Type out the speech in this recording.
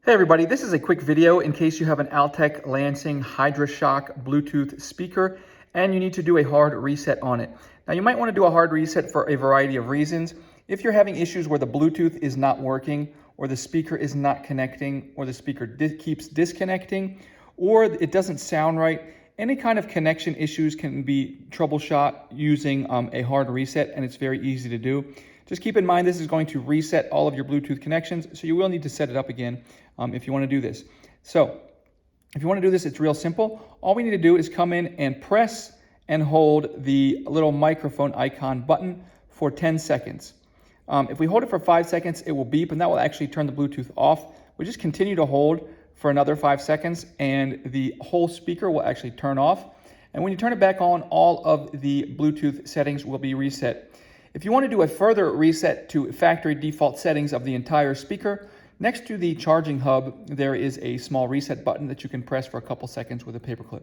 Hey everybody, this is a quick video in case you have an Altec Lansing HydraShock Bluetooth speaker and you need to do a hard reset on it. Now you might want to do a hard reset for a variety of reasons. If you're having issues where the Bluetooth is not working, or the speaker is not connecting, or the speaker keeps disconnecting, or it doesn't sound right, any kind of connection issues can be troubleshot using a hard reset, and it's very easy to do. Just keep in mind this is going to reset all of your Bluetooth connections, so you will need to set it up again if you want to do this. So if you want to do this, it's real simple. All we need to do is come in and press and hold the little microphone icon button for 10 seconds. If we hold it for 5 seconds, it will beep, and that will actually turn the Bluetooth off. We just continue to hold for another 5 seconds, and the whole speaker will actually turn off. And when you turn it back on, all of the Bluetooth settings will be reset. If you want to do a further reset to factory default settings of the entire speaker, next to the charging hub, there is a small reset button that you can press for a couple seconds with a paperclip.